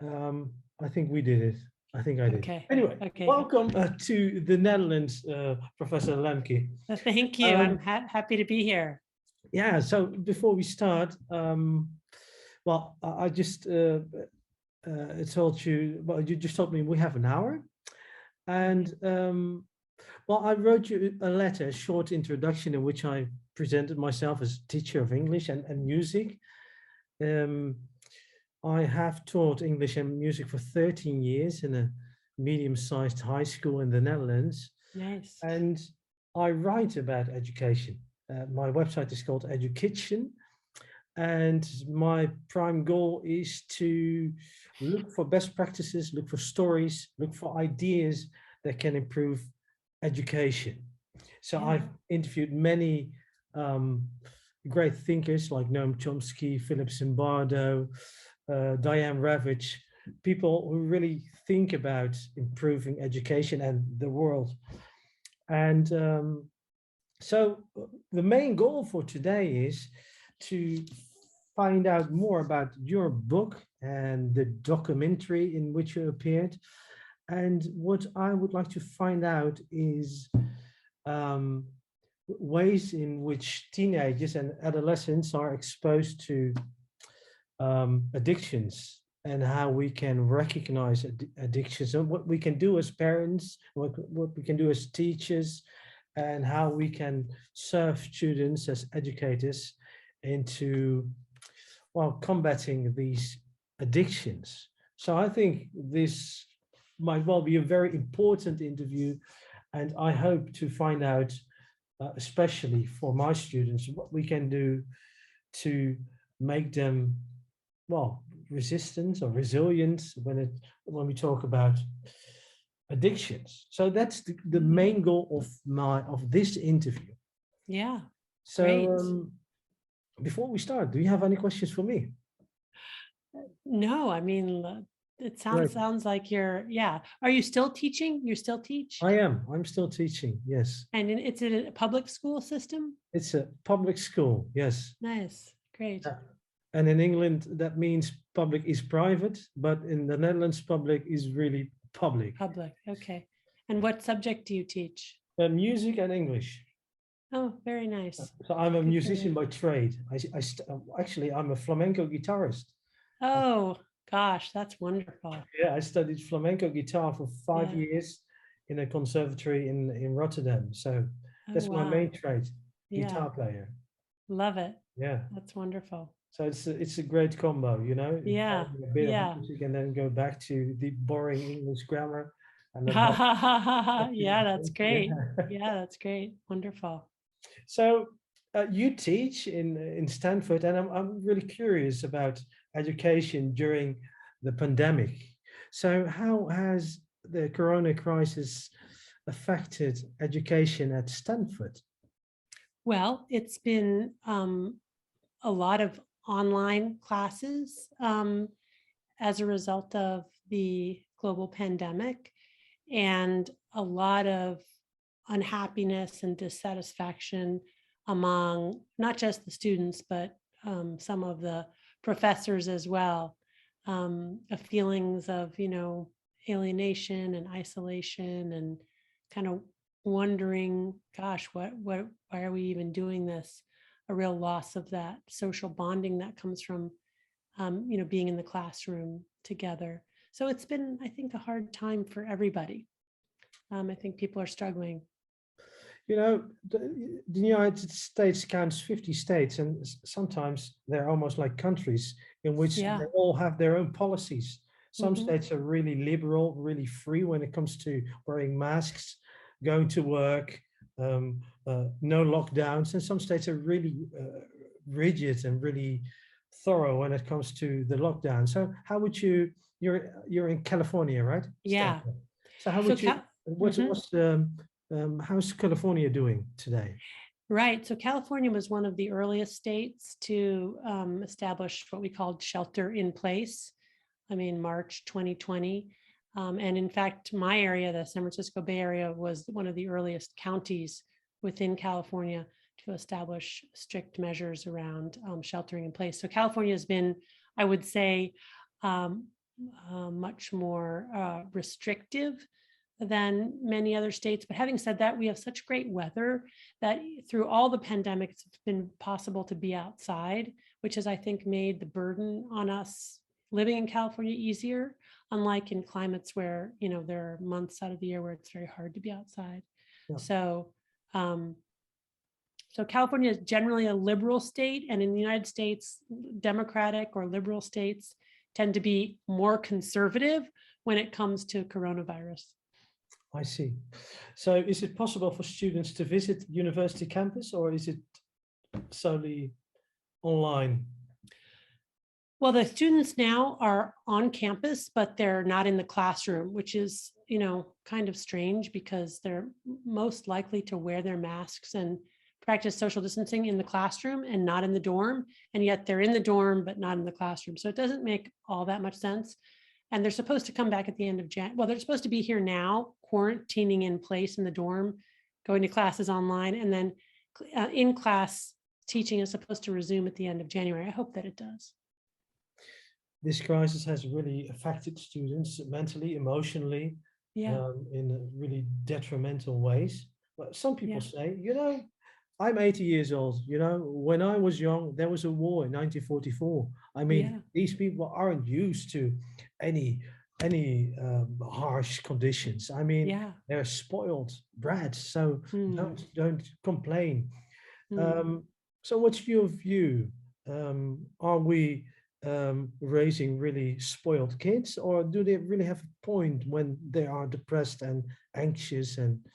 I think we did it. I think I did. Okay. Anyway, Okay. welcome to the Netherlands, Professor Lembke. Thank you. I'm happy to be here. Yeah, so before we start, well, I just told you, well, you just told me we have an hour. And well, I wrote you a letter, a short introduction in which I presented myself as teacher of English and music. I have taught English and music for 13 years in a medium-sized high school in the Netherlands. Nice. And I write about education. My website is called Education. And my prime goal is to look for best practices, look for stories, look for ideas that can improve education. So Yeah. I've interviewed many great thinkers like Noam Chomsky, Philip Zimbardo, Diane Ravitch, people who really think about improving education and the world. And so the main goal for today is to find out more about your book and the documentary in which you appeared. And what I would like to find out is ways in which teenagers and adolescents are exposed to addictions and how we can recognize addictions and what we can do as parents, what we can do as teachers, and how we can serve students as educators into, well, combating these addictions. So I think this might well be a very important interview, and I hope to find out, especially for my students, what we can do to make them, well, resistant or resilient when we talk about addictions. So that's the main goal of this interview. Yeah. So before we start, do you have any questions for me? No, I mean, it sounds like you're, yeah. Are you still teaching? You still teach? I am. I'm still teaching, yes. And it's in a public school system? It's a public school, yes. Nice. Great. And in England, that means public is private, but in the Netherlands, public is really public. Public, okay. And what subject do you teach? Music and English. Oh, very nice. So I'm a musician by trade. Actually, I'm a flamenco guitarist. Oh, gosh, that's wonderful. Yeah, I studied flamenco guitar for 5 years in a conservatory in Rotterdam. So that's my main trade, guitar player. Love it. Yeah. That's wonderful. So it's a great combo, you know? Yeah. A bit of music and then go back to the boring English grammar. And yeah, that's great. Yeah, that's great. Wonderful. So you teach in Stanford, and I'm really curious about education during the pandemic. So how has the corona crisis affected education at Stanford? Well, it's been a lot of online classes as a result of the global pandemic, and a lot of unhappiness and dissatisfaction among not just the students, but some of the professors as well, feelings of, alienation and isolation, and kind of wondering, gosh, why are we even doing this? A real loss of that social bonding that comes from, being in the classroom together. So it's been, I think, a hard time for everybody. I think people are struggling. The United States counts 50 states, and sometimes they're almost like countries in which they all have their own policies. Some states are really liberal, really free when it comes to wearing masks, going to work, no lockdowns, and some states are really rigid and really thorough when it comes to the lockdown. So how would you're in California, right? Yeah. Stanford. So how would how's California doing today? Right. So California was one of the earliest states to establish what we called shelter in place. March 2020. And in fact, my area, the San Francisco Bay Area, was one of the earliest counties within California to establish strict measures around sheltering in place. So California has been, I would say, much more restrictive than many other states. But having said that, we have such great weather that through all the pandemics, it's been possible to be outside, which has, I think, made the burden on us living in California easier, unlike in climates where, there are months out of the year where it's very hard to be outside. Yeah, So, um, so California is generally a liberal state, and in the United States, Democratic or liberal states tend to be more conservative when it comes to coronavirus. I see. So is it possible for students to visit university campus, or is it solely online? Well, the students now are on campus, but they're not in the classroom, which is, kind of strange because they're most likely to wear their masks and practice social distancing in the classroom and not in the dorm. And yet they're in the dorm, but not in the classroom. So it doesn't make all that much sense. And they're supposed to come back at the end of Jan. Well, they're supposed to be here now, quarantining in place in the dorm, going to classes online, and then in class teaching is supposed to resume at the end of January. I hope that it does. This crisis has really affected students mentally, emotionally, Yeah. in really detrimental ways. But some people Yeah. say, I'm 80 years old. When I was young, there was a war in 1944. I mean, Yeah. these people aren't used to any harsh conditions. I mean, Yeah. they're spoiled brats. So Mm. don't complain. Mm. Um, so what's your view? Are we raising really spoiled kids, or do they really have a point when they are depressed and anxious and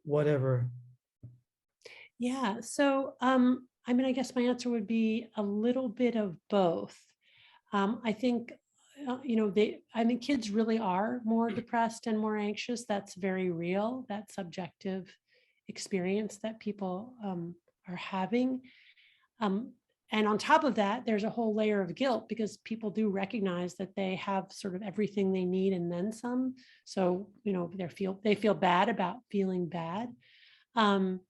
whatever? Yeah. So, I guess my answer would be a little bit of both. I think, kids really are more depressed and more anxious. That's very real, that subjective experience that people are having. Um, and on top of that, there's a whole layer of guilt because people do recognize that they have sort of everything they need and then some. So, they feel bad about feeling bad. Um,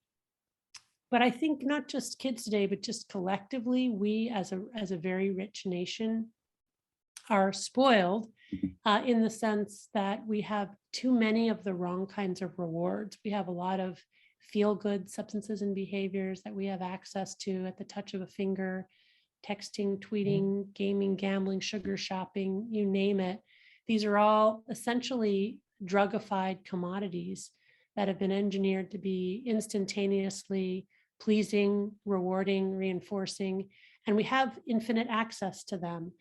but I think not just kids today, but just collectively, we as a very rich nation are spoiled in the sense that we have too many of the wrong kinds of rewards. We have a lot of feel good substances and behaviors that we have access to at the touch of a finger: texting, tweeting, gaming, gambling, sugar shopping, you name it. These are all essentially drugified commodities that have been engineered to be instantaneously pleasing, rewarding, reinforcing, and we have infinite access to them.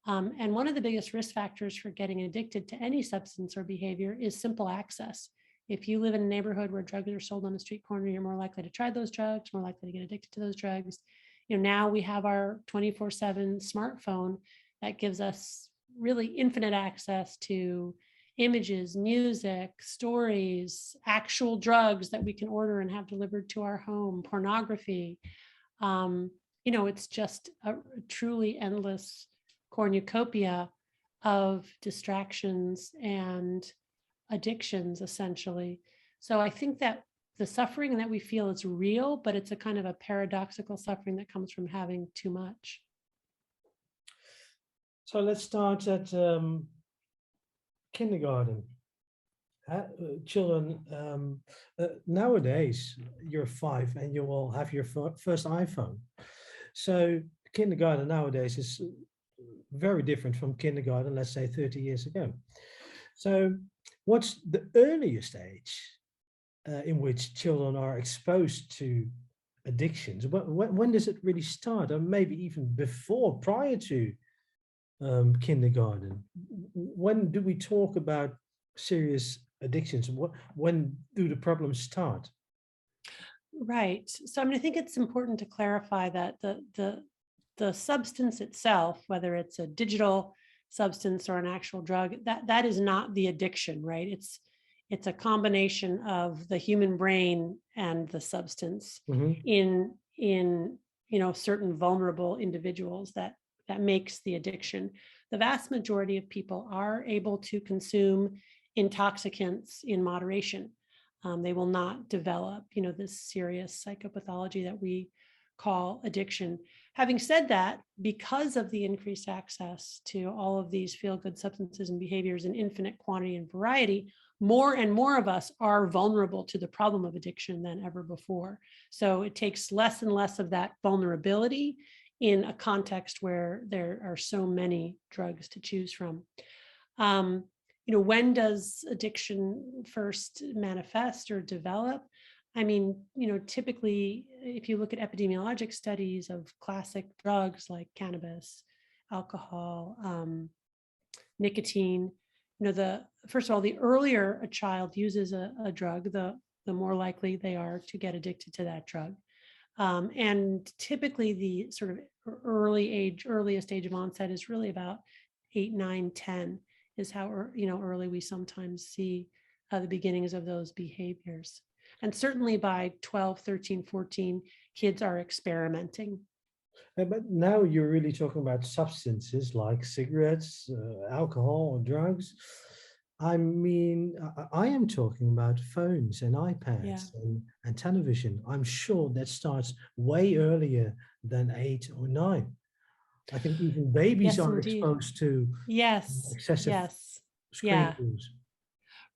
And one of the biggest risk factors for getting addicted to any substance or behavior is simple access. If you live in a neighborhood where drugs are sold on a street corner, you're more likely to try those drugs, more likely to get addicted to those drugs. Now we have our 24/7 smartphone that gives us really infinite access to images, music, stories, actual drugs that we can order and have delivered to our home, pornography. It's just a truly endless cornucopia of distractions and addictions, essentially. So I think that the suffering that we feel is real, but it's a kind of a paradoxical suffering that comes from having too much. So let's start at kindergarten. Children, nowadays you're 5 and you will have your first iPhone. So kindergarten nowadays is very different from kindergarten, let's say 30 years ago. So what's the earliest age in which children are exposed to addictions? When does it really start? Or maybe even before, prior to kindergarten? When do we talk about serious addictions? When do the problems start? Right. So I think it's important to clarify that the substance itself, whether it's a digital substance or an actual drug, that is not the addiction, right? It's a combination of the human brain and the substance Mhm. in certain vulnerable individuals that makes the addiction. The vast majority of people are able to consume intoxicants in moderation. They will not develop, this serious psychopathology that we call addiction. Having said that, because of the increased access to all of these feel-good substances and behaviors in infinite quantity and variety, more and more of us are vulnerable to the problem of addiction than ever before. So it takes less and less of that vulnerability in a context where there are so many drugs to choose from. Um, when does addiction first manifest or develop? I mean, typically, if you look at epidemiologic studies of classic drugs like cannabis, alcohol, nicotine, the first of all, the earlier a child uses a drug, the more likely they are to get addicted to that drug. And typically, the sort of earliest age of onset is really about 8, 9, 10 is how early we sometimes see the beginnings of those behaviors. And certainly by 12, 13, 14, kids are experimenting. But now you're really talking about substances like cigarettes, alcohol, or drugs. I mean, I am talking about phones and Yeah. iPads and television. I'm sure that starts way earlier than 8 or 9. I think even babies Yes, are indeed. exposed to Yes. excessive Yes. screen Yeah. use.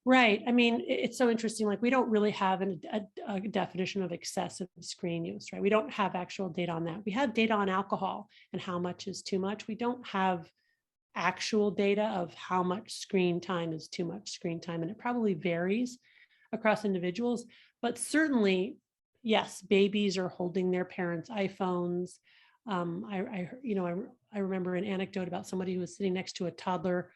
Right. I mean, it's so interesting. Like, we don't really have a definition of excessive screen use, right? We don't have actual data on that. We have data on alcohol and how much is too much. We don't have actual data of how much screen time is too much screen time. And it probably varies across individuals, but certainly, yes, babies are holding their parents' iPhones. I remember an anecdote about somebody who was sitting next to a toddler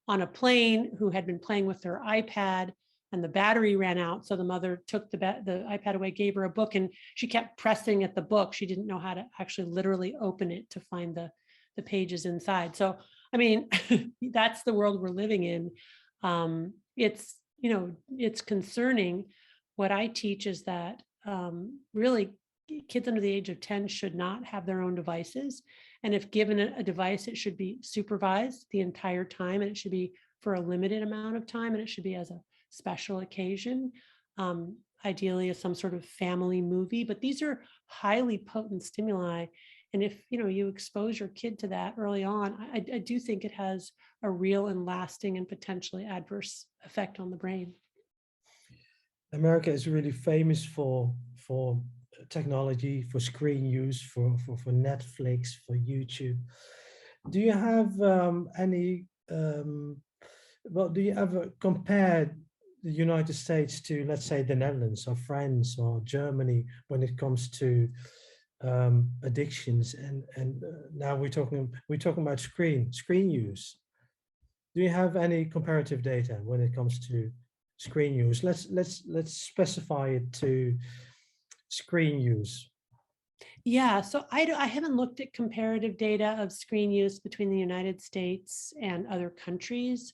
on a plane who had been playing with their iPad and the battery ran out. So the mother took the iPad away, gave her a book, and she kept pressing at the book. She didn't know how to actually literally open it to find the pages inside. So, I mean, that's the world we're living in. It's concerning. What I teach is that really kids under the age of 10 should not have their own devices. And if given a device, it should be supervised the entire time, and it should be for a limited amount of time, and it should be as a special occasion, ideally as some sort of family movie. But these are highly potent stimuli. And if you expose your kid to that early on, I do think it has a real and lasting and potentially adverse effect on the brain. America is really famous for technology, for screen use, for Netflix, for YouTube. Do you have any? Well, do you ever compare the United States to, let's say, the Netherlands or France or Germany when it comes to addictions? And now we're talking about screen use. Do you have any comparative data when it comes to screen use? Let's specify it to screen use. Yeah, so I haven't looked at comparative data of screen use between the United States and other countries,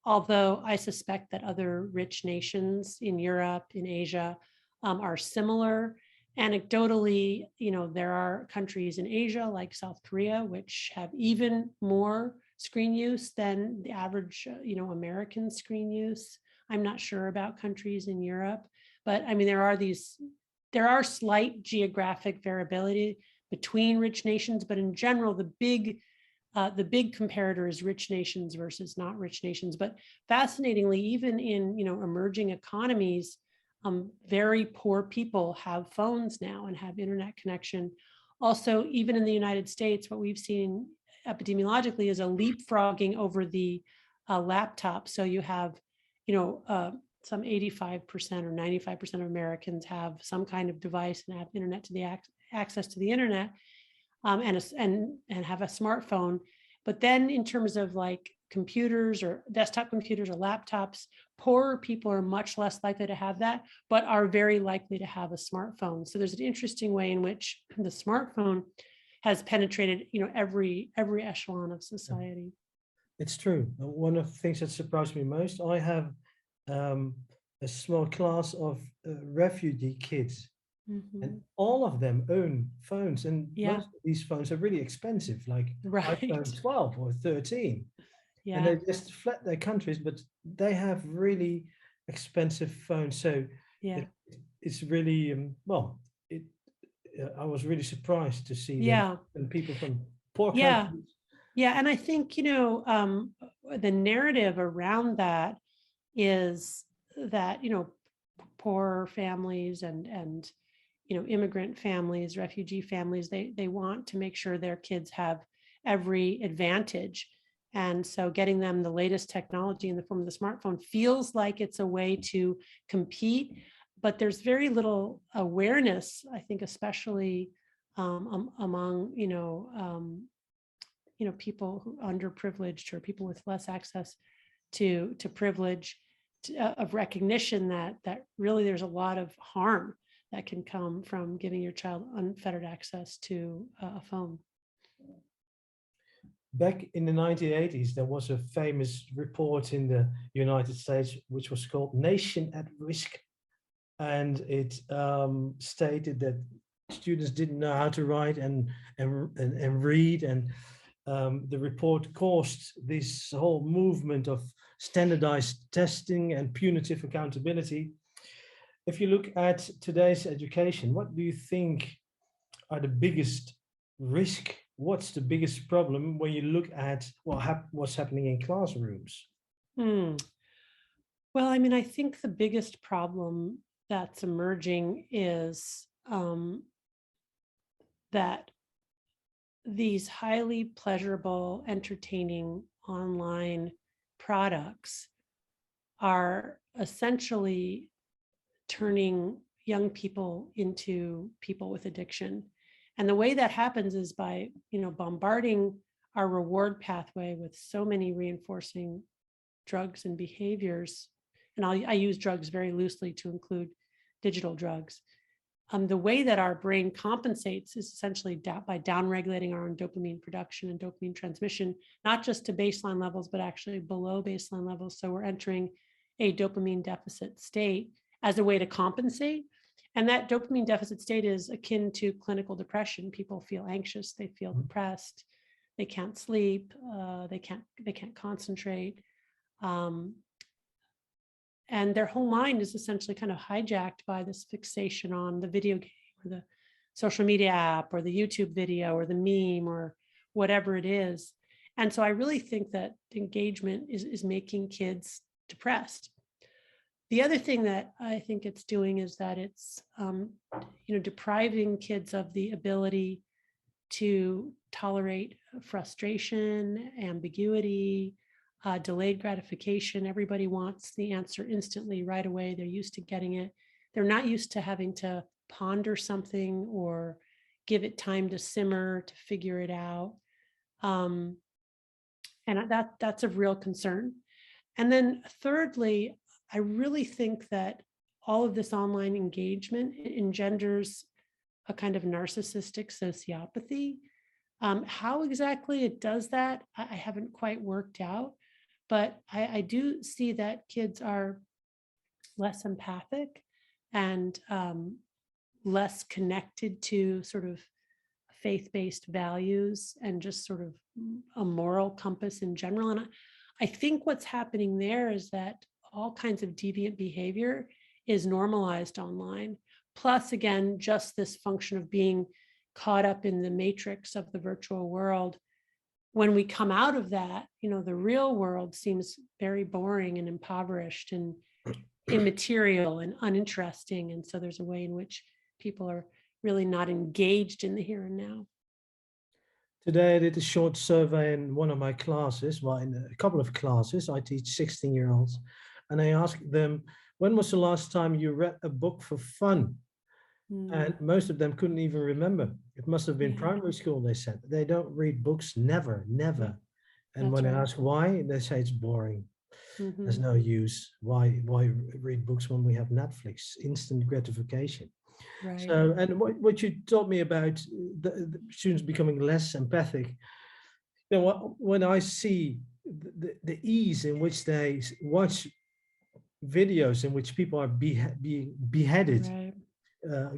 although I suspect that other rich nations in Europe, in Asia, are similar. Anecdotally, there are countries in Asia like South Korea, which have even more screen use than the average, American screen use. I'm not sure about countries in Europe, but I mean, there are slight geographic variability between rich nations, but in general, the big comparator is rich nations versus not rich nations. But fascinatingly, even in emerging economies, very poor people have phones now and have internet connection. Also, even in the United States, what we've seen epidemiologically is a leapfrogging over the laptop. So you have, some 85% or 95% of Americans have some kind of device and have internet to the access to the internet, and have a smartphone. But then in terms of like computers or desktop computers or laptops, poorer people are much less likely to have that, but are very likely to have a smartphone. So there's an interesting way in which the smartphone has penetrated, every echelon of society. It's true. One of the things that surprised me most, I have um, a small class of refugee kids, and Mhm. all of them own phones, and Yeah, most of these phones are really expensive, like iPhone right. 12 or 13, and Yeah, they just fled their countries, but they have really expensive phones. So yeah, it, it's really well, it I was really surprised to see that, Yeah. and people from poor Yeah. countries. Yeah. And I think, the narrative around that is that, poor families and immigrant families, refugee families, they want to make sure their kids have every advantage. And so getting them the latest technology in the form of the smartphone feels like it's a way to compete, but there's very little awareness, I think, especially among people who underprivileged or people with less access to privilege, of recognition that really there's a lot of harm that can come from giving your child unfettered access to a phone. Back in the 1980s, there was a famous report in the United States, which was called Nation at Risk. And it stated that students didn't know how to write and read. And the report caused this whole movement of standardized testing and punitive accountability. If you look at today's education, what do you think are the biggest risk? What's the biggest problem when you look at what's happening in classrooms? Hmm. Well, I mean, I think the biggest problem that's emerging is that these highly pleasurable, entertaining online products are essentially turning young people into people with addiction. And the way that happens is by, bombarding our reward pathway with so many reinforcing drugs and behaviors. And I use drugs very loosely to include digital drugs. The way that our brain compensates is essentially by downregulating our own dopamine production and dopamine transmission, not just to baseline levels, but actually below baseline levels. So we're entering a dopamine deficit state as a way to compensate. And that dopamine deficit state is akin to clinical depression. People feel anxious, they feel depressed, they can't sleep, they can't concentrate. And their whole mind is essentially kind of hijacked by this fixation on the video game or the social media app or the YouTube video or the meme or whatever it is. And so I really think that engagement is making kids depressed. The other thing that I think it's doing is that it's depriving kids of the ability to tolerate frustration, ambiguity, delayed gratification. Everybody wants the answer instantly, right away. They're used to getting it. They're not used to having to ponder something or give it time to simmer, to figure it out. And that's a real concern. And then thirdly, I really think that all of this online engagement engenders a kind of narcissistic sociopathy. How exactly it does that, I haven't quite worked out, but I do see that kids are less empathic and less connected to sort of faith-based values and just sort of a moral compass in general. And I think what's happening there is that all kinds of deviant behavior is normalized online. Plus, again, just this function of being caught up in the matrix of the virtual world. When we come out of that, the real world seems very boring and impoverished and immaterial and uninteresting. And so there's a way in which people are really not engaged in the here and now. Today I did a short survey in one of my classes, well, in a couple of classes. I teach 16-year-olds, and I asked them, when was the last time you read a book for fun? And most of them couldn't even remember. It must have been primary school, they said. They don't read books, never. And when I ask why, they say it's boring. There's no use. Why read books when we have Netflix? Instant gratification. Right. So, and what you told me about the students becoming less empathic, when I see the ease in which they watch videos in which people are being beheaded, Right.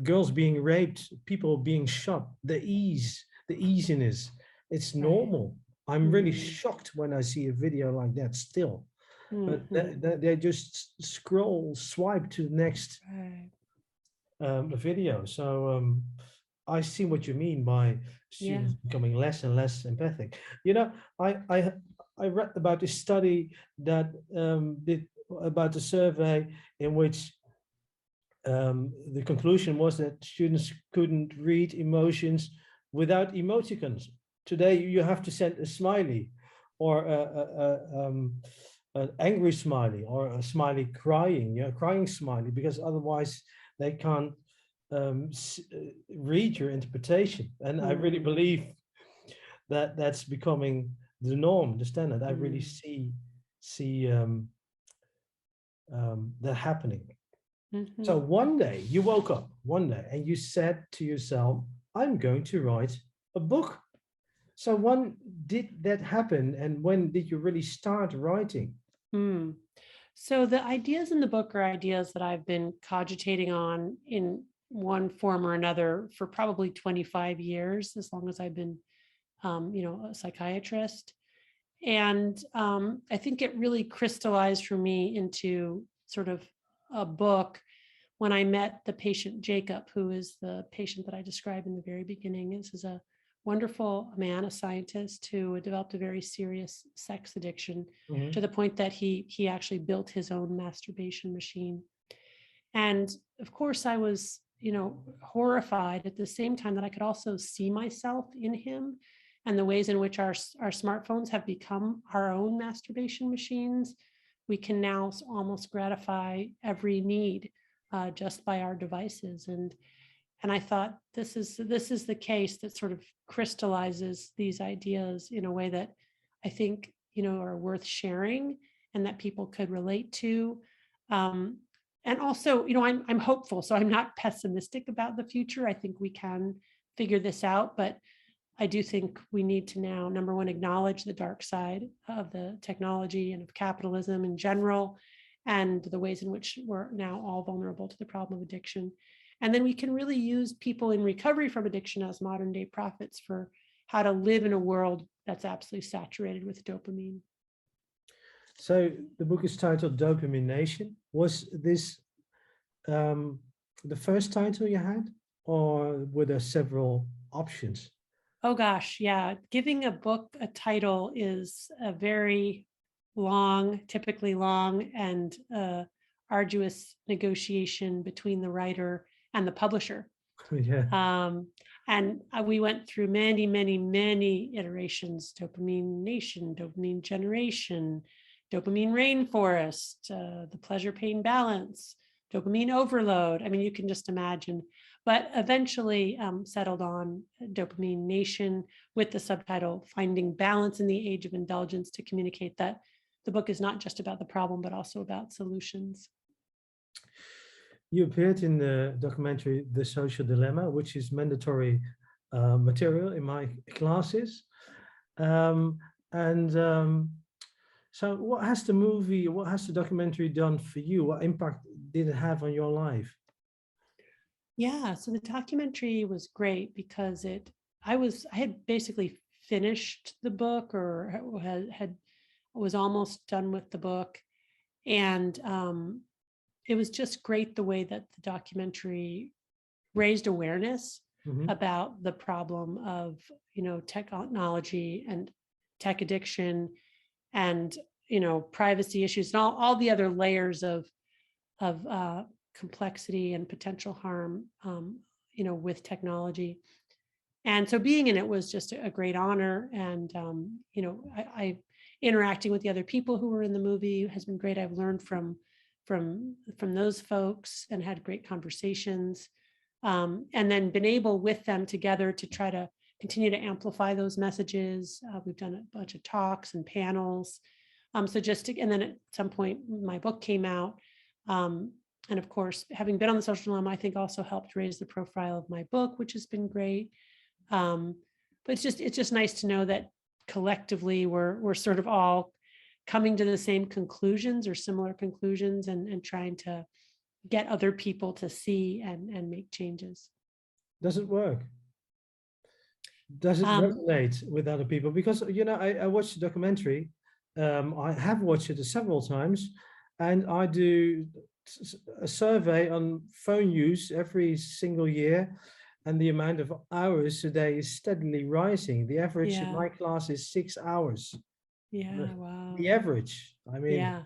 Girls being raped, people being shot, the easiness, it's normal. I'm really shocked when I see a video like that still. But they just swipe to the next video. So I see what you mean by Yeah. students becoming less and less empathic. You know, I read about this study that did about the survey in which the conclusion was that students couldn't read emotions without emoticons. Today, you have to send a smiley or an angry smiley or a smiley crying, crying smiley, because otherwise they can't read your interpretation. And I really Mm, believe that that's becoming the norm, the standard. I really mm, see that happening. So mhm. one day you woke up one day and you said to yourself, I'm going to write a book. So when did that happen and when did you really start writing? Mm. So the ideas in the book are ideas that I've been cogitating on in one form or another for probably 25 years, as long as I've been, a psychiatrist. And I think it really crystallized for me into sort of a book when I met the patient Jacob, who is the patient that I described in the very beginning. This is a wonderful man, a scientist who developed a very serious sex addiction to Mhm. the point that he actually built his own masturbation machine. And of course, I was, horrified at the same time that I could also see myself in him and the ways in which our smartphones have become our own masturbation machines. We can now almost gratify every need just by our devices. And I thought this is the case that sort of crystallizes these ideas in a way that I think are worth sharing and that people could relate to. Um, and also, I'm hopeful, so I'm not pessimistic about the future. I think we can figure this out, but I do think we need to now, number one, acknowledge the dark side of the technology and of capitalism in general, and the ways in which we're now all vulnerable to the problem of addiction. And then we can really use people in recovery from addiction as modern day prophets for how to live in a world that's absolutely saturated with dopamine. So the book is titled Dopamine Nation. Was this um, the first title you had, or were there several options? Oh gosh, yeah. Giving a book a title is a very long, typically long and arduous negotiation between the writer and the publisher. Yeah. Um, and we went through many, many, many iterations: Dopamine Nation, Dopamine Generation, Dopamine Rainforest, the Pleasure Pain Balance, Dopamine Overload. I mean, you can just imagine. But eventually settled on Dopamine Nation with the subtitle Finding Balance in the Age of Indulgence, to communicate that the book is not just about the problem, but also about solutions. You appeared in the documentary The Social Dilemma, which is mandatory material in my classes. Um, and so, what has the documentary done for you? What impact did it have on your life? Yeah, so the documentary was great because I had basically finished the book, or had was almost done with the book. And it was just great the way that the documentary raised awareness Mhm. about the problem of, technology and tech addiction, and, privacy issues, and all the other layers of complexity and potential harm, with technology. And so being in it was just a great honor. And, I interacting with the other people who were in the movie has been great. I've learned from those folks and had great conversations. And then been able with them together to try to continue to amplify those messages. We've done a bunch of talks and panels. And then at some point, my book came out. Um, and of course, having been on the social dilemma, I think also helped raise the profile of my book, which has been great. Um, but it's just nice to know that collectively we're sort of all coming to the same conclusions or similar conclusions, and trying to get other people to see and make changes. Does it work? Does it Um, resonate with other people? Because I watched the documentary. I have watched it several times, and I do a survey on phone use every single year. And the amount of hours today is steadily rising. The average in Yeah. my class is 6 hours. Yeah. The Wow. average, I mean, Yeah.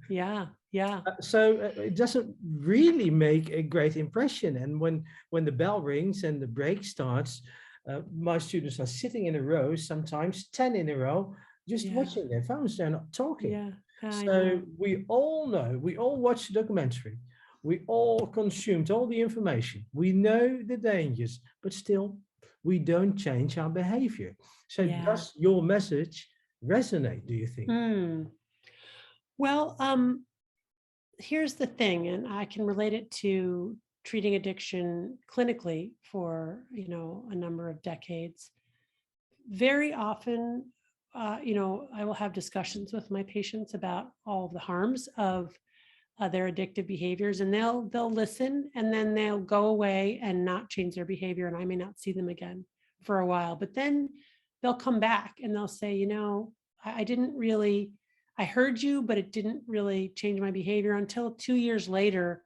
Yeah. Yeah. so it doesn't really make a great impression. And when the bell rings and the break starts, my students are sitting in a row, sometimes 10 in a row, just Yeah. watching their phones. They're not talking. Yeah. I So know. we all know, we all watch the documentary, we all consumed all the information, we know the dangers, but still we don't change our behavior. So Yeah. does your message resonate, do you think? Mm. Well, here's the thing, and I can relate it to treating addiction clinically for, a number of decades. Very often, I will have discussions with my patients about all of the harms of their addictive behaviors, and they'll listen, and then they'll go away and not change their behavior, and I may not see them again for a while. But then they'll come back and they'll say, I didn't really, I heard you, but it didn't really change my behavior until 2 years later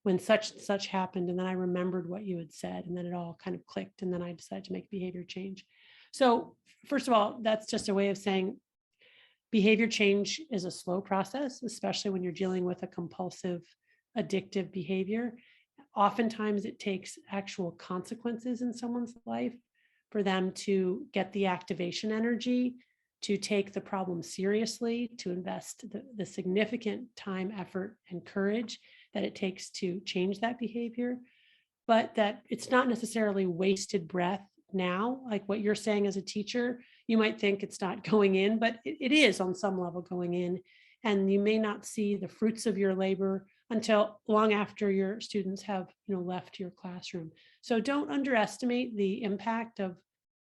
when such and such happened. And then I remembered what you had said, and then it all kind of clicked. And then I decided to make behavior change. So, first of all, that's just a way of saying behavior change is a slow process, especially when you're dealing with a compulsive, addictive behavior. Oftentimes, it takes actual consequences in someone's life for them to get the activation energy, to take the problem seriously, to invest the significant time, effort, and courage that it takes to change that behavior. But that it's not necessarily wasted breath now, like what you're saying as a teacher. You might think it's not going in, but it is on some level going in. And you may not see the fruits of your labor until long after your students have left your classroom. So don't underestimate the impact of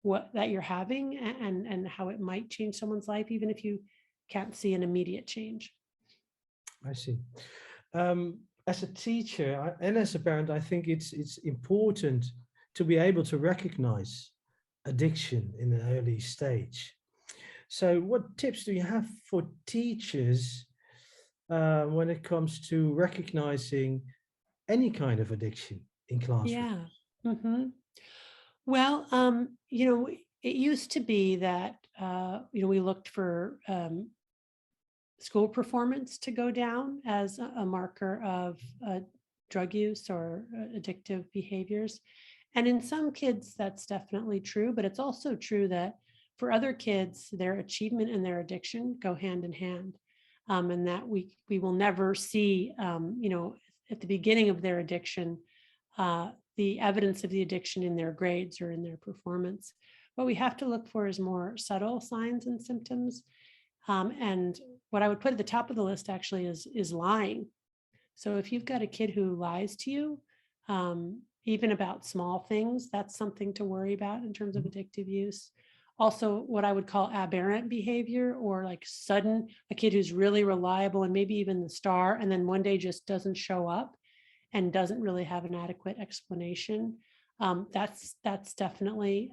what that you're having, and how it might change someone's life, even if you can't see an immediate change. I see. As a teacher and as a parent, I think it's important to be able to recognize addiction in an early stage. So, what tips do you have for teachers when it comes to recognizing any kind of addiction in classroom? Yeah. hmm Well, it used to be that we looked for school performance to go down as a marker of drug use or addictive behaviors. And in some kids, that's definitely true, but it's also true that for other kids, their achievement and their addiction go hand in hand. And that we will never see, at the beginning of their addiction, the evidence of the addiction in their grades or in their performance. What we have to look for is more subtle signs and symptoms. And what I would put at the top of the list actually is lying. So if you've got a kid who lies to you, even about small things, that's something to worry about in terms of addictive use. Also, what I would call aberrant behavior, or like sudden, a kid who's really reliable and maybe even the star, and then one day just doesn't show up and doesn't really have an adequate explanation. That's definitely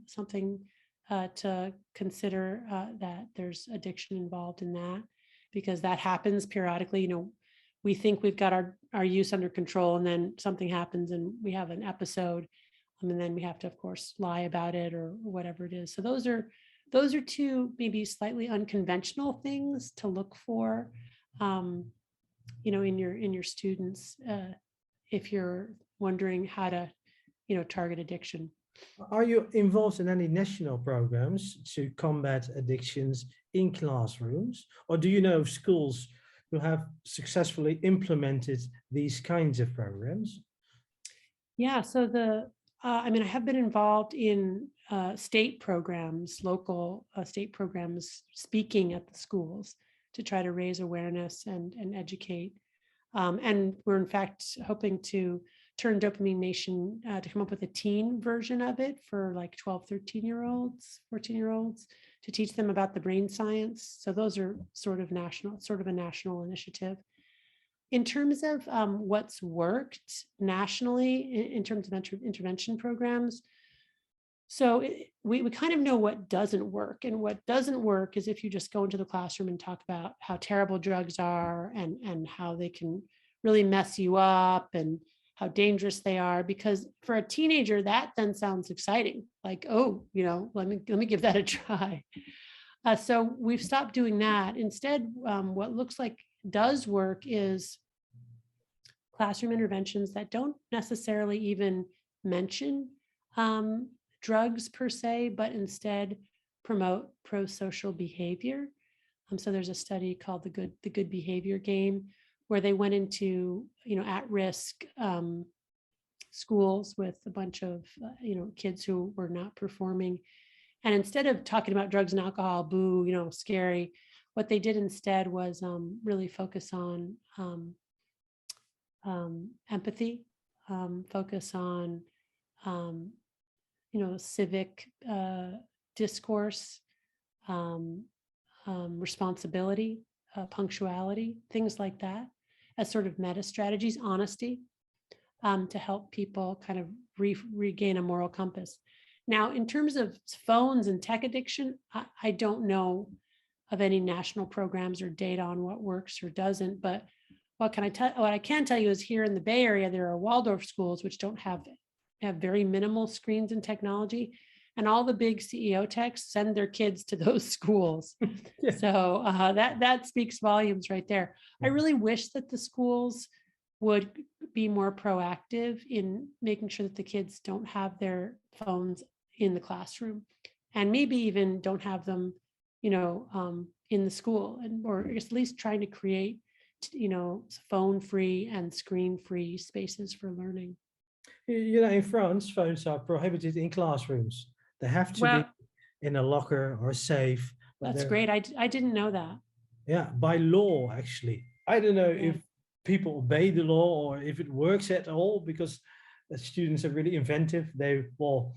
something to consider, that there's addiction involved in that, because that happens periodically. We think we've got our use under control, and then something happens and we have an episode, and then we have to, of course, lie about it or whatever it is. So those are two maybe slightly unconventional things to look for, in your students, if you're wondering how to target addiction. Are you involved in any national programs to combat addictions in classrooms? Or do you know of schools who have successfully implemented these kinds of programs? Yeah, so I have been involved in state programs, local state programs, speaking at the schools to try to raise awareness and educate. And we're in fact hoping to turn Dopamine Nation to come up with a teen version of it for like 12, 13-year-olds, 14-year-olds, to teach them about the brain science. So those are sort of a national initiative. In terms of what's worked nationally in terms of intervention programs, so we kind of know what doesn't work. And what doesn't work is if you just go into the classroom and talk about how terrible drugs are, and how they can really mess you up, and how dangerous they are, because for a teenager, that then sounds exciting. Like, oh, let me give that a try. So we've stopped doing that. Instead, what looks like does work is classroom interventions that don't necessarily even mention drugs per se, but instead promote pro-social behavior. So there's a study called the good behavior game, where they went into at-risk schools with a bunch of kids who were not performing, and instead of talking about drugs and alcohol, boo, scary, what they did instead was really focus on empathy, focus on civic discourse, responsibility, punctuality, things like that, as sort of meta strategies, honesty, to help people kind of regain a moral compass. Now, in terms of phones and tech addiction, I don't know of any national programs or data on what works or doesn't, but what I can tell you is here in the Bay Area, there are Waldorf schools which don't have very minimal screens and technology, and all the big CEO techs send their kids to those schools. Yeah. So that speaks volumes right there. I really wish that the schools would be more proactive in making sure that the kids don't have their phones in the classroom, and maybe even don't have them, in the school, or at least trying to create, phone-free and screen-free spaces for learning. In France, phones are prohibited in classrooms. They have to be Well, in a locker or safe. But that's great. I didn't know that. yeah, by law, actually. I don't know Yeah. if people obey the law or if it works at all, because the students are really inventive. They will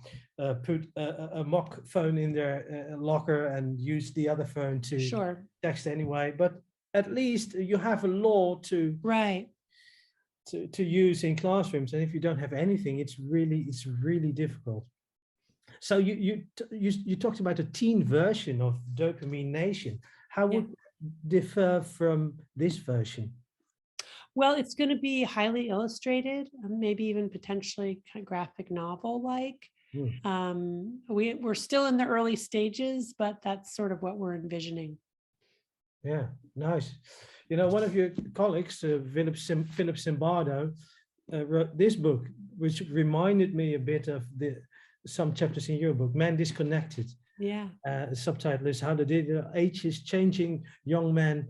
put a mock phone in their locker and use the other phone to Sure. text anyway. But at least you have a law to Right. use in classrooms, and if you don't have anything, it's really difficult. So you talked about a teen version of Dopamine Nation. How Yeah. would it differ from this version? Well, it's going to be highly illustrated, maybe even potentially kind of graphic novel-like. We're still in the early stages, but that's sort of what we're envisioning. Yeah, nice. One of your colleagues, Philip Zimbardo, wrote this book, which reminded me a bit of some chapters in your book, Man Disconnected. Yeah. The subtitle is How the Digital Age is Changing Young Men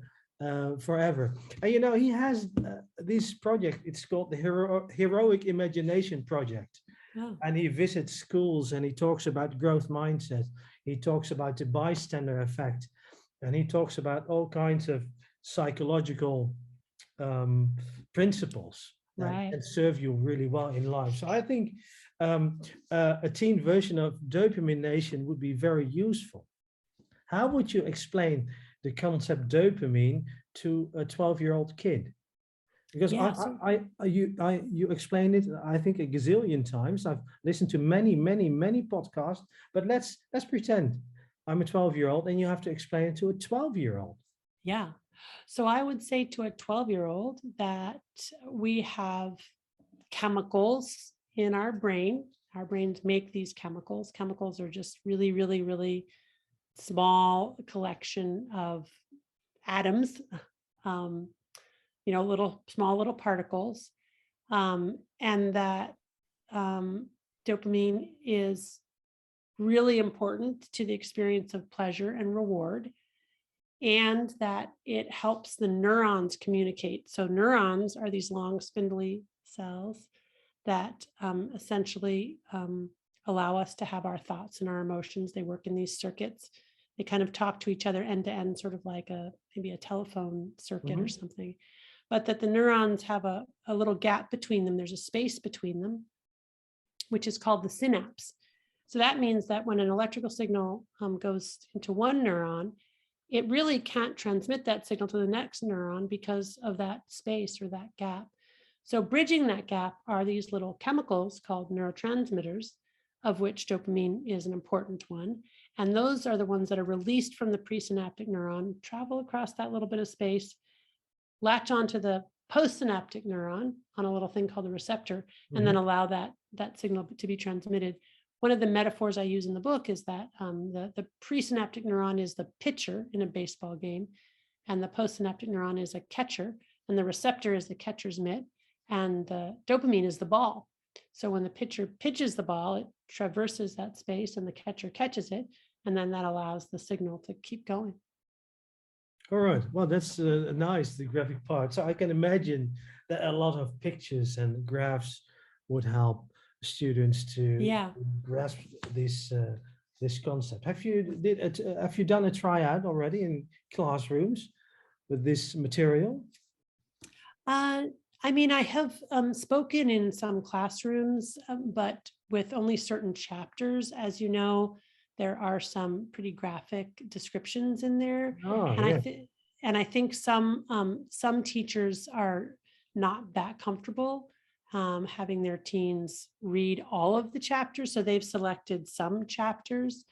Forever. And he has this project. It's called the Heroic Imagination Project. Oh. And he visits schools and he talks about growth mindset. He talks about the bystander effect. And he talks about all kinds of psychological principles that can serve you really well in life. So I think a teen version of Dopamine Nation would be very useful. How would you explain the concept dopamine to a 12-year-old kid? Because you explained it, I think, a gazillion times. I've listened to many podcasts, but let's pretend I'm a 12-year-old and you have to explain it to a 12-year-old. Yeah. So I would say to a 12-year-old that we have chemicals in our brain. Our brains make these chemicals. Chemicals are just really small collection of atoms, small little particles. And that dopamine is really important to the experience of pleasure and reward, and that it helps the neurons communicate. So neurons are these long spindly cells that essentially allow us to have our thoughts and our emotions. They work in these circuits. They kind of talk to each other end to end, sort of like maybe a telephone circuit or something. But that the neurons have a little gap between them. There's a space between them, which is called the synapse. So that means that when an electrical signal goes into one neuron, it really can't transmit that signal to the next neuron because of that space or that gap. So bridging that gap are these little chemicals called neurotransmitters, of which dopamine is an important one. And those are the ones that are released from the presynaptic neuron, travel across that little bit of space, latch onto the postsynaptic neuron on a little thing called the receptor, and then allow that signal to be transmitted. One of the metaphors I use in the book is that the presynaptic neuron is the pitcher in a baseball game, and the postsynaptic neuron is a catcher, and the receptor is the catcher's mitt, and the dopamine is the ball. So when the pitcher pitches the ball, it traverses that space and the catcher catches it, and then that allows the signal to keep going. All right. Well, that's nice, the graphic part. So I can imagine that a lot of pictures and graphs would help students to grasp this concept. Have you done a triad already in classrooms with this material? I mean, I have spoken in some classrooms, but with only certain chapters. As you know, there are some pretty graphic descriptions in there, Oh, and yeah. I think some teachers are not that comfortable having their teens read all of the chapters, so they've selected some chapters,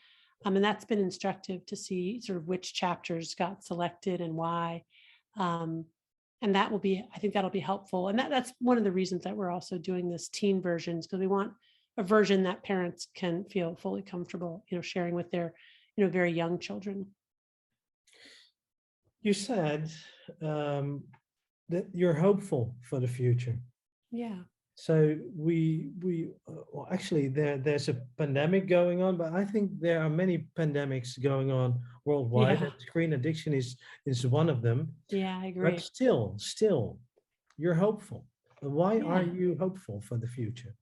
and that's been instructive to see sort of which chapters got selected and why. And that will be, I think that'll be helpful. And that's one of the reasons that we're also doing this teen versions, because we want a version that parents can feel fully comfortable, sharing with their, very young children. You said that you're hopeful for the future. Yeah. So well, actually there's a pandemic going on, but I think there are many pandemics going on worldwide. Yeah. And screen addiction is one of them. Yeah, I agree. But still, you're hopeful. Why are Yeah. you hopeful for the future?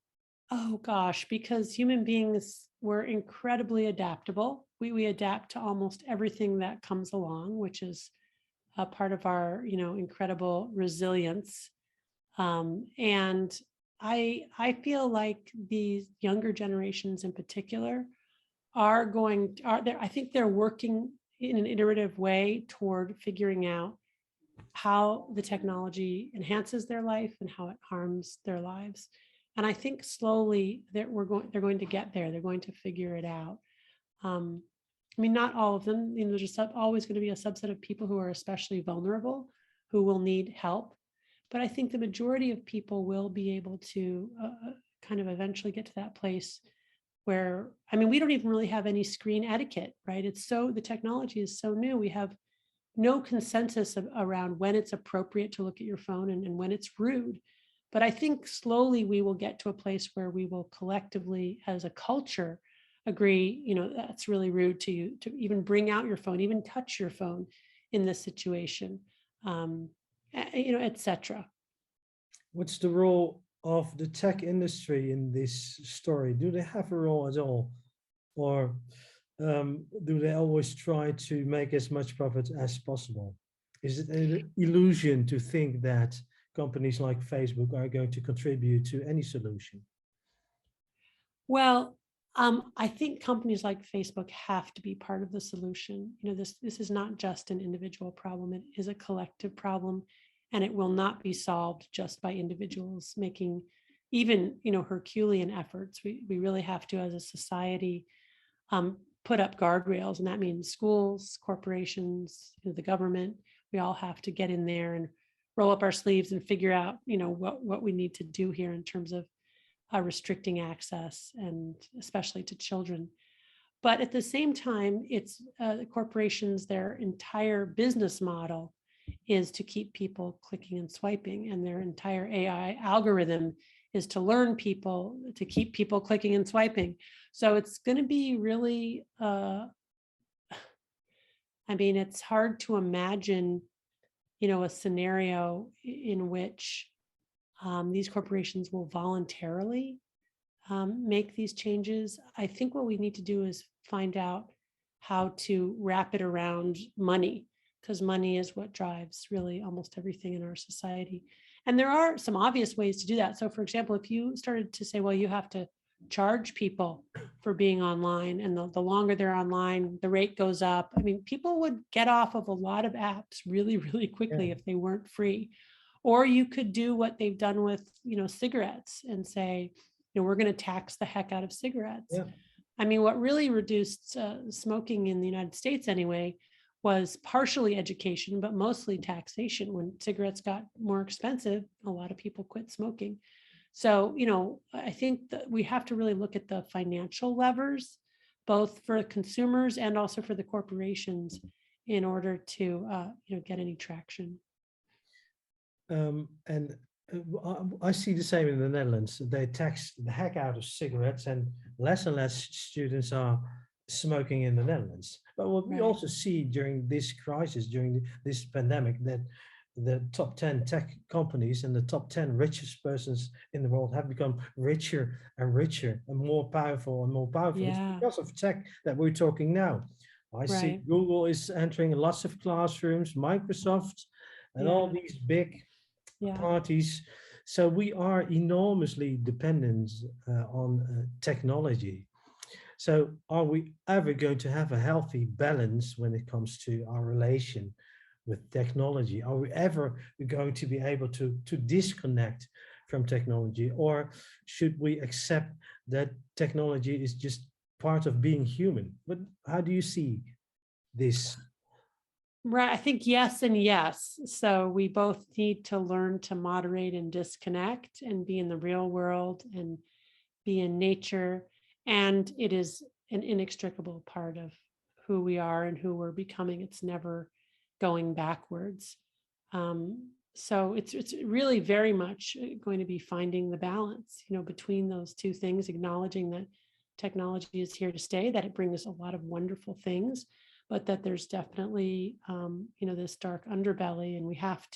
Oh gosh, because human beings were incredibly adaptable. We adapt to almost everything that comes along, which is a part of our, incredible resilience. And I feel like these younger generations in particular I think they're working in an iterative way toward figuring out how the technology enhances their life and how it harms their lives. And I think slowly they're going to get there. They're going to figure it out. I mean, not all of them. There's just always going to be a subset of people who are especially vulnerable, who will need help. But I think the majority of people will be able to kind of eventually get to that place where, I mean, we don't even really have any screen etiquette, right? The technology is so new. We have no consensus around when it's appropriate to look at your phone and when it's rude. But I think slowly we will get to a place where we will collectively, as a culture, agree, that's really rude to you to even bring out your phone, even touch your phone in this situation, et cetera. What's the role of the tech industry in this story? Do they have a role at all? Or do they always try to make as much profit as possible? Is it an illusion to think that companies like Facebook are going to contribute to any solution? Well, I think companies like Facebook have to be part of the solution. This is not just an individual problem. It is a collective problem, and it will not be solved just by individuals making even, Herculean efforts. We really have to, as a society, put up guardrails, and that means schools, corporations, the government. We all have to get in there and roll up our sleeves and figure out, what we need to do here in terms of restricting access, and especially to children. But at the same time, it's the corporations, their entire business model is to keep people clicking and swiping, and their entire AI algorithm is to learn people, to keep people clicking and swiping. So it's going to be really, I mean, it's hard to imagine, a scenario in which these corporations will voluntarily make these changes. I think what we need to do is find out how to wrap it around money, because money is what drives really almost everything in our society. And there are some obvious ways to do that. So for example, if you started to say, well, you have to charge people for being online, and the longer they're online, the rate goes up. I mean, people would get off of a lot of apps really, really quickly if they weren't free. Or you could do what they've done with, cigarettes and say, we're going to tax the heck out of cigarettes. Yeah. I mean, what really reduced smoking in the United States anyway was partially education, but mostly taxation. When cigarettes got more expensive, a lot of people quit smoking. So, I think that we have to really look at the financial levers, both for consumers and also for the corporations, in order to, get any traction. And I see the same in the Netherlands. They tax the heck out of cigarettes, and less students are smoking in the Netherlands. But what we Right. also see during this crisis, during this pandemic, that the top 10 tech companies and the top 10 richest persons in the world have become richer and richer and more powerful and more powerful. It's Yeah, because of tech that we're talking now. I see right. Google is entering lots of classrooms, Microsoft, and all Yeah, these big yeah. parties. So we are enormously dependent on technology. So are we ever going to have a healthy balance when it comes to our relation with technology? Are we ever going to be able to disconnect from technology, or should we accept that technology is just part of being human? But how do you see this? Right. I think yes and yes. So we both need to learn to moderate and disconnect and be in the real world and be in nature. And it is an inextricable part of who we are and who we're becoming. It's never going backwards. So it's really very much going to be finding the balance, between those two things, acknowledging that technology is here to stay, that it brings a lot of wonderful things, but that there's definitely, this dark underbelly, and we have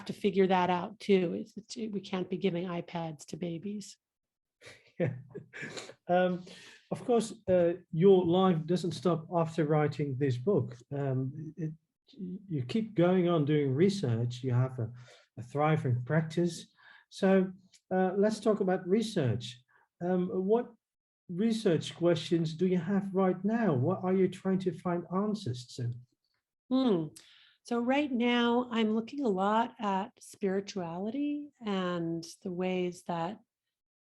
to figure that out too. We can't be giving iPads to babies. Yeah. Um, of course, your life doesn't stop after writing this book. You keep going on doing research. You have a thriving practice. So let's talk about research. What research questions do you have right now? What are you trying to find answers to? Hmm. So right now, I'm looking a lot at spirituality and the ways that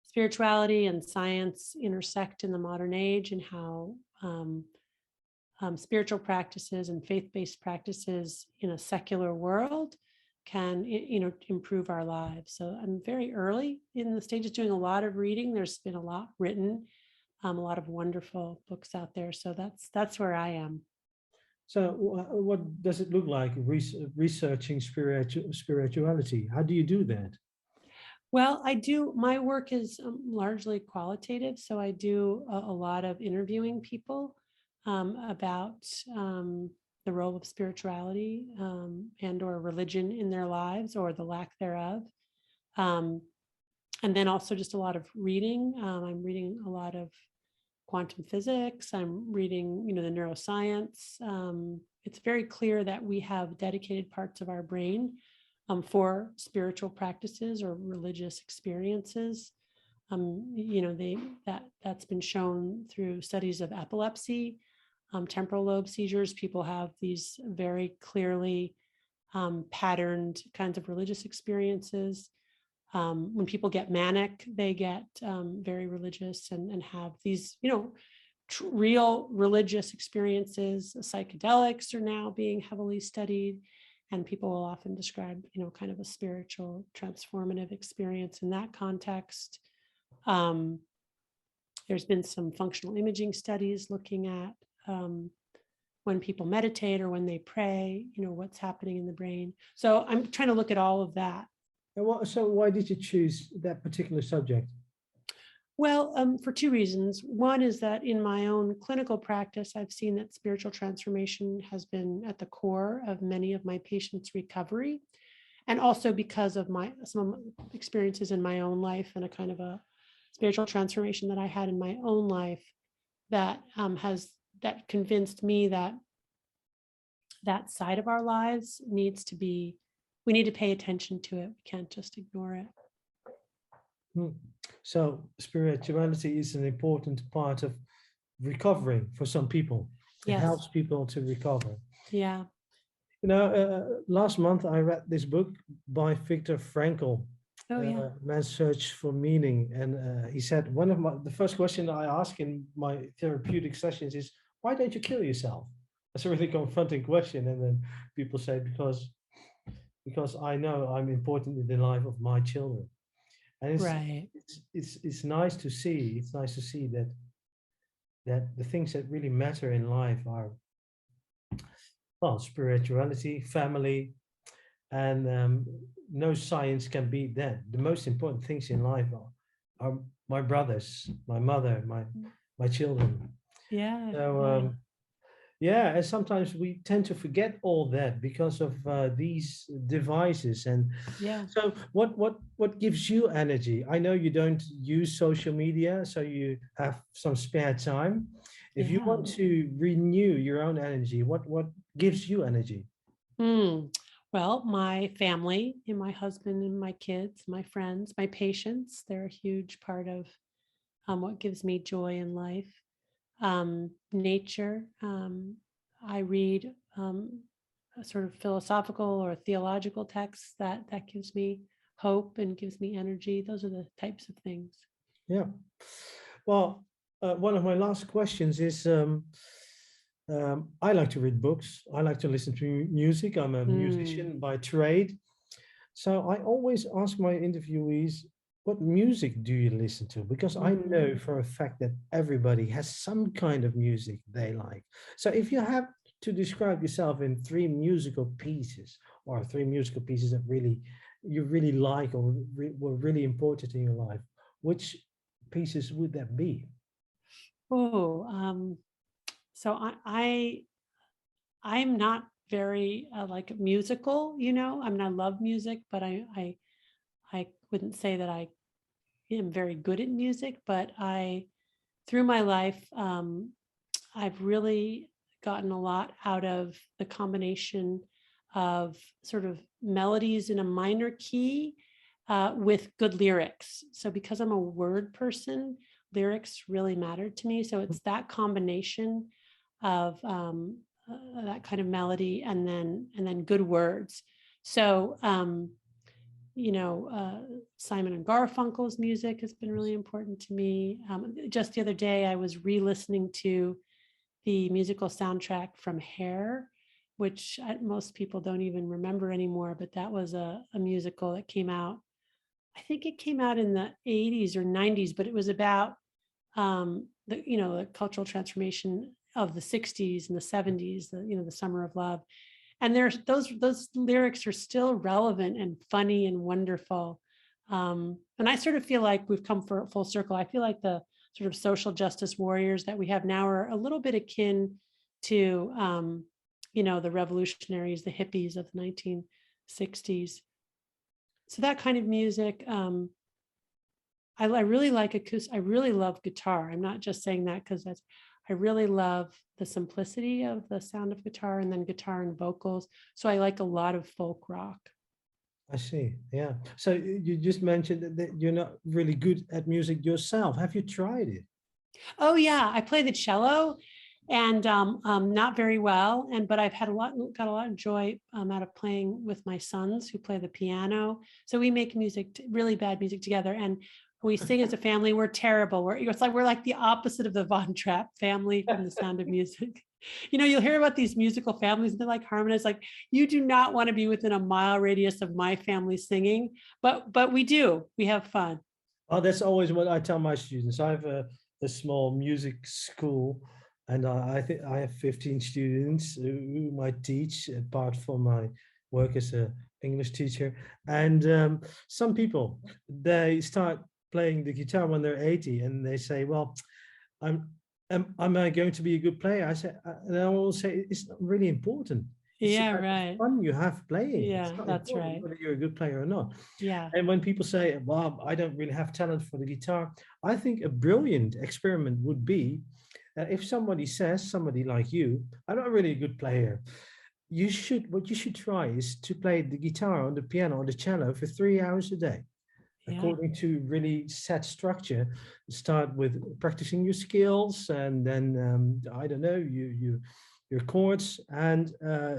spirituality and science intersect in the modern age, and how spiritual practices and faith-based practices in a secular world can improve our lives. So I'm very early in the stages, doing a lot of reading. There's been a lot written, a lot of wonderful books out there. So that's where I am. So what does it look like researching spirituality? How do you do that? Well, my work is largely qualitative. So I do a lot of interviewing people about the role of spirituality and or religion in their lives, or the lack thereof. Um, and then also just a lot of reading. I'm reading a lot of quantum physics. I'm reading, the neuroscience. It's very clear that we have dedicated parts of our brain for spiritual practices or religious experiences. That's been shown through studies of epilepsy, temporal lobe seizures. People have these very clearly patterned kinds of religious experiences. When people get manic, they get very religious and have these, real religious experiences. Psychedelics are now being heavily studied, and people will often describe, kind of a spiritual transformative experience in that context. There's been some functional imaging studies looking at when people meditate or when they pray, what's happening in the brain. So I'm trying to look at all of that. So why did you choose that particular subject? Well, for two reasons. One is that in my own clinical practice, I've seen that spiritual transformation has been at the core of many of my patients' recovery. And also because of some experiences in my own life, and a kind of a spiritual transformation that I had in my own life that that convinced me that that side of our lives we need to pay attention to it. We can't just ignore it. So spirituality is an important part of recovering for some people. It Yes. helps people to recover. Yeah. Last month I read this book by Viktor Frankl, Oh, yeah. Man's Search for Meaning. And he said, the first question I ask in my therapeutic sessions is, why don't you kill yourself? That's a really confronting question. And then people say, because I know I'm important in the life of my children. And Right. it's nice to see. It's nice to see that the things that really matter in life are, well, spirituality, family, and no science can beat that. The most important things in life are my brothers, my mother, my children. Yeah. So Yeah. yeah, and sometimes we tend to forget all that because of these devices. And Yeah. so, what gives you energy? I know you don't use social media, so you have some spare time. If you Yeah. want to renew your own energy, what gives you energy? Mm. Well, my family and my husband and my kids, my friends, my patients, they're a huge part of what gives me joy in life. Nature. I read a sort of philosophical or theological texts that gives me hope and gives me energy. Those are the types of things. Yeah. Well, one of my last questions is I like to read books. I like to listen to music. I'm a Mm, musician by trade. So I always ask my interviewees, what music do you listen to? Because I mhm. know for a fact that everybody has some kind of music they like. So if you have to describe yourself in three musical pieces or three musical pieces that really you really like or were really important in your life, which pieces would that be? Oh, so I'm not very like musical, I mean, I love music, but I wouldn't say that I am very good at music, but through my life, I've really gotten a lot out of the combination of sort of melodies in a minor key with good lyrics. So, because I'm a word person, lyrics really matter to me. So, it's that combination of that kind of melody and then good words. So, Simon and Garfunkel's music has been really important to me. Just the other day, I was re-listening to the musical soundtrack from Hair, which most people don't even remember anymore, but that was a musical that came out. I think it came out in the 80s or 90s, but it was about the cultural transformation of the 60s and the 70s, the summer of love. And there's those lyrics are still relevant and funny and wonderful. And I sort of feel like we've come for full circle. I feel like the sort of social justice warriors that we have now are a little bit akin to the revolutionaries, the hippies of the 1960s. So that kind of music. I really like acoustic. I really love guitar. I'm not just saying that because I really love the simplicity of the sound of guitar and then guitar and vocals. So I like a lot of folk rock. I see. Yeah. So you just mentioned that you're not really good at music yourself. Have you tried it? Oh yeah, I play the cello and not very well. But I've got a lot of joy out of playing with my sons who play the piano. So we make music, really bad music together. And we sing as a family. We're terrible. We're like the opposite of the Von Trapp family from The Sound of Music. You'll hear about these musical families and they're like harmonize. Like you do not want to be within a mile radius of my family singing, but we do. We have fun. Oh, that's always what I tell my students. I have a small music school, and I think I have 15 students whom I teach apart from my work as a English teacher. And some people, they start playing the guitar when they're 80 and they say, well, I'm am I going to be a good player? I say, and I will say it's not really important. It's Yeah, about the right. fun you have playing. It's Yeah, not that's important right. whether you're a good player or not. Yeah. And when people say, well, I don't really have talent for the guitar, I think a brilliant experiment would be that if somebody like you, I'm not really a good player. What you should try is to play the guitar or the piano or the cello for 3 hours a day Yeah. according to really set structure. Start with practicing your skills, and then I don't know, your chords, and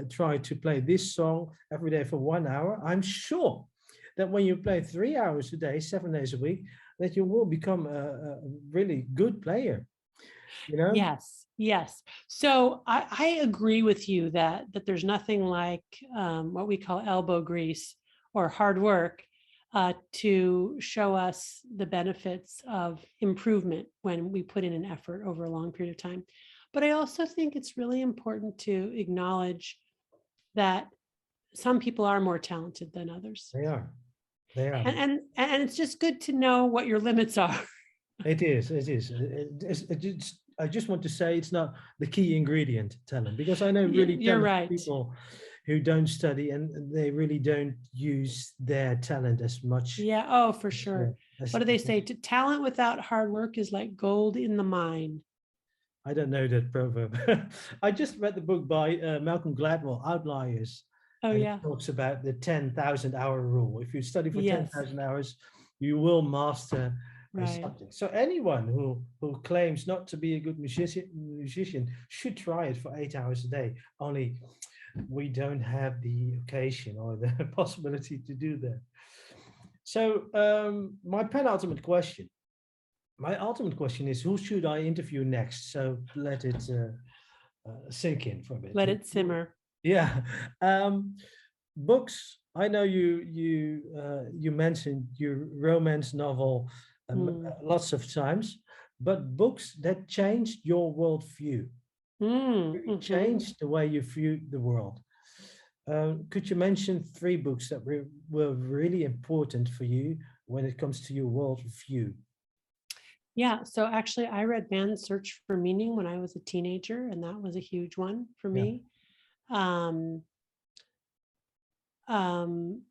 try to play this song every day for 1 hour. I'm sure that when you play 3 hours a day, 7 days a week, that you will become a really good player. you know? Yes, yes. So I agree with you that there's nothing like what we call elbow grease or hard work to show us the benefits of improvement when we put in an effort over a long period of time. But I also think it's really important to acknowledge that some people are more talented than others. They are. They are. And it's just good to know what your limits are. It is. It is. I just want to say it's not the key ingredient, talent, because I know really You're talented right. people who don't study and they really don't use their talent as much Yeah. Oh, for as, sure. as What do they say? Talent without hard work is like gold in the mine. I don't know that proverb. I just read the book by Malcolm Gladwell, Outliers, Oh, and it yeah. talks about the 10,000 hour rule. If you study for Yes. 10,000 hours, you will master a Right. subject. So anyone who claims not to be a good musician should try it for 8 hours a day. Only we don't have the occasion or the possibility to do that. So my ultimate question is, who should I interview next? So let it sink in for a bit. Let it simmer. Yeah. Books. I know you mentioned your romance novel Mm. lots of times, but books that changed your worldview, really Hmm. changed the way you view the world. Could you mention three books that were really important for you when it comes to your worldview? Yeah. So actually, I read Man's Search for Meaning when I was a teenager, and that was a huge one for Yeah. me. Um, um,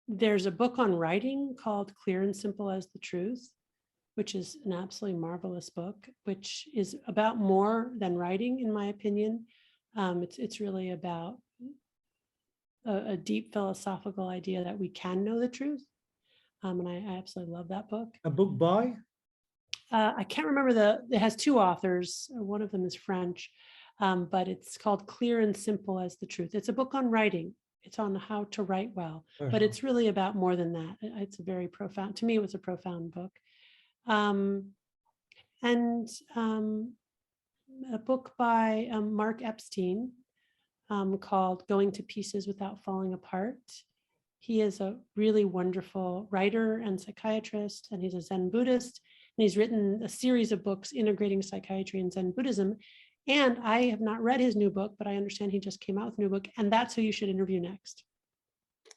there's a book on writing called Clear and Simple as the Truth, which is an absolutely marvelous book, which is about more than writing, in my opinion. It's really about a deep philosophical idea that we can know the truth. And I absolutely love that book. A book by? I can't remember it has two authors. One of them is French, but it's called Clear and Simple as the Truth. It's a book on writing. It's on how to write well, but it's really about more than that. It's a very profound, to me, it was a profound book. And a book by Mark Epstein called Going to Pieces Without Falling Apart. He is a really wonderful writer and psychiatrist, and he's a Zen Buddhist. And he's written a series of books integrating psychiatry and Zen Buddhism. And I have not read his new book, but I understand he just came out with a new book, and that's who you should interview next.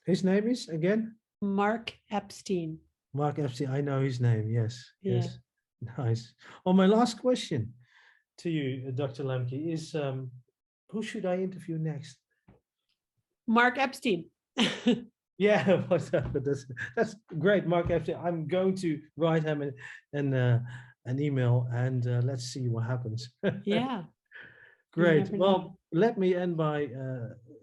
His name is again? Mark Epstein. Mark Epstein. I know his name. Yes. Yeah. Yes. Nice. Well, my last question to you, Dr. Lemke, is who should I interview next? Mark Epstein. Yeah, that's great, Mark Epstein. I'm going to write him an email and let's see what happens. Yeah. Great. Well, let me end by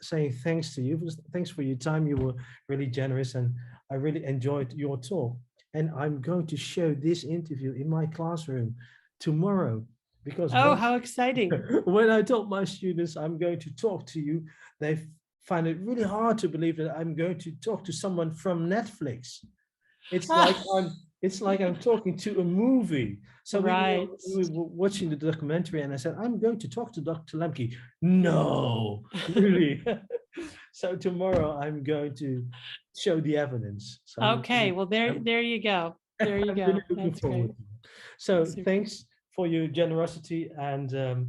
saying thanks to you. Thanks for your time. You were really generous and I really enjoyed your talk. And I'm going to show this interview in my classroom tomorrow because how exciting. When I told my students I'm going to talk to you, they find it really hard to believe that I'm going to talk to someone from Netflix. It's like I'm talking to a movie. So right. we were watching the documentary and I said, I'm going to talk to Dr. Lemke. No, really. So tomorrow I'm going to show the evidence. So okay, well, there you go. There you go. Really looking That's forward great. to it. So thanks for your generosity and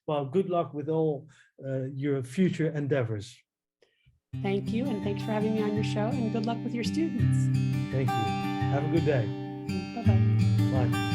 well, good luck with all your future endeavors. Thank you, and thanks for having me on your show, and good luck with your students. Thank you. Have a good day. Bye-bye. Bye.